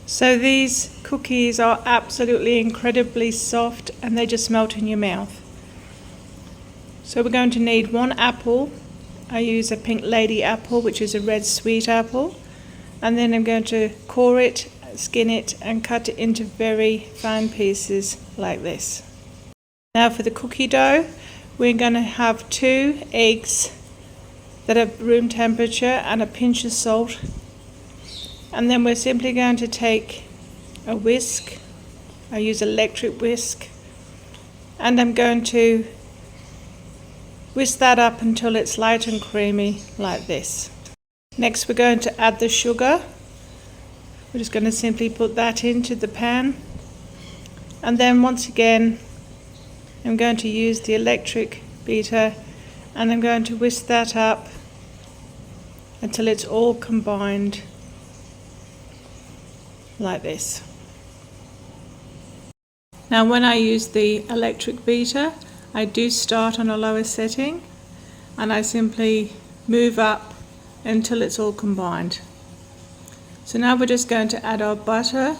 So these cookies are absolutely incredibly soft and they just melt in your mouth. So we're going to need 1 apple. I use a Pink Lady apple, which is a red sweet apple. And then I'm going to core it, skin it and cut it into very fine pieces like this. Now for the cookie dough, we're going to have 2 eggs that are room temperature and a pinch of salt. And then we're simply going to take a whisk. I use electric whisk. And I'm going to whisk that up until it's light and creamy like this. Next we're going to add the sugar. We're just going to simply put that into the pan. And then once again I'm going to use the electric beater and I'm going to whisk that up until it's all combined like this. Now when I use the electric beater, I do start on a lower setting and I simply move up until it's all combined. So now we're just going to add our butter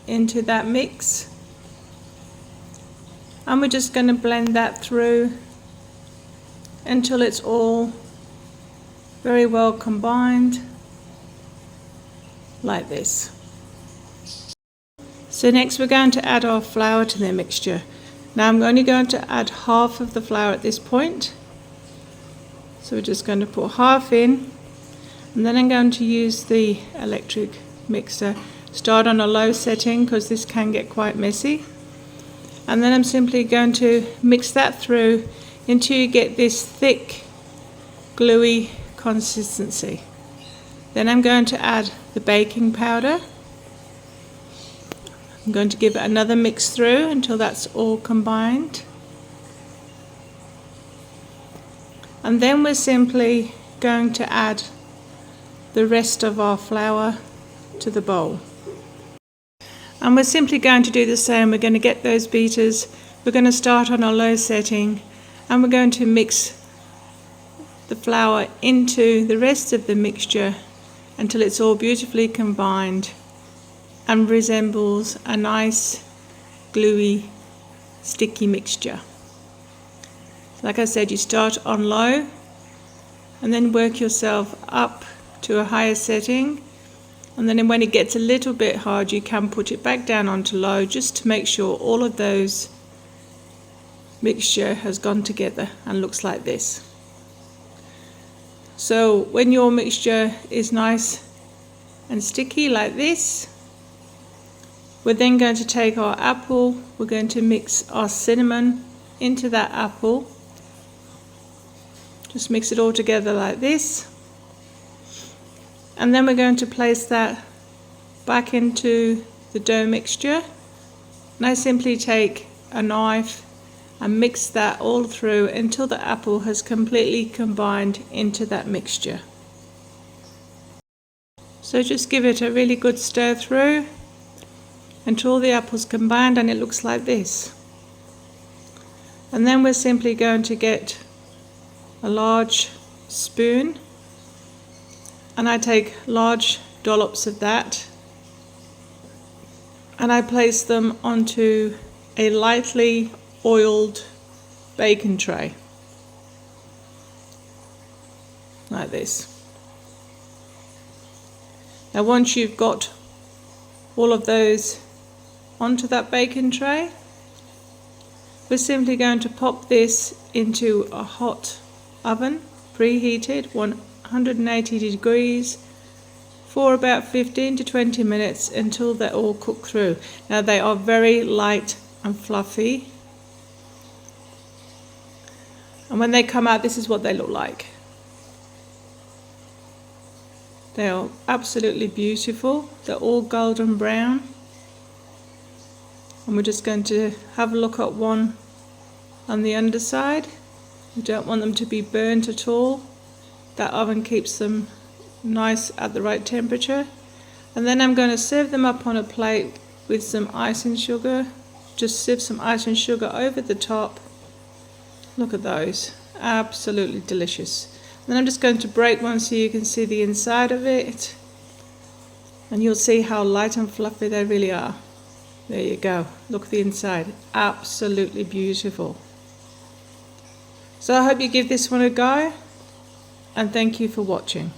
into that mix and we're just going to blend that through until it's all very well combined like this. So next we're going to add our flour to the mixture. Now I'm only going to add half of the flour at this point. So we're just going to put half in and then I'm going to use the electric mixer. Start on a low setting because this can get quite messy. And then I'm simply going to mix that through until you get this thick, gluey consistency. Then I'm going to add the baking powder. I'm going to give it another mix through until that's all combined. And then we're simply going to add the rest of our flour to the bowl. And we're simply going to do the same. We're going to get those beaters. We're going to start on a low setting and we're going to mix the flour into the rest of the mixture until it's all beautifully combined and resembles a nice gluey sticky mixture. Like I said, you start on low and then work yourself up to a higher setting, and then when it gets a little bit hard you can put it back down onto low just to make sure all of those mixture has gone together and looks like this. So when your mixture is nice and sticky like this, we're then going to take our apple, we're going to mix our cinnamon into that apple. Just mix it all together like this. And then we're going to place that back into the dough mixture. And I simply take a knife and mix that all through until the apple has completely combined into that mixture. So just give it a really good stir through until all the apples combined and it looks like this. And then we're simply going to get a large spoon and I take large dollops of that and I place them onto a lightly oiled baking tray like this. Now once you've got all of those onto that baking tray, we're simply going to pop this into a hot oven, preheated 180 degrees for about 15 to 20 minutes until they're all cooked through. Now they are very light and fluffy, and when they come out this is what they look like. They are absolutely beautiful. They're all golden brown. And we're just going to have a look at one on the underside. We don't want them to be burnt at all. That oven keeps them nice at the right temperature. And then I'm going to serve them up on a plate with some icing sugar. Just sieve some icing sugar over the top. Look at those, absolutely delicious. And then I'm just going to break one so you can see the inside of it. And you'll see how light and fluffy they really are. There you go. Look at the inside. Absolutely beautiful. So I hope you give this one a go, and thank you for watching.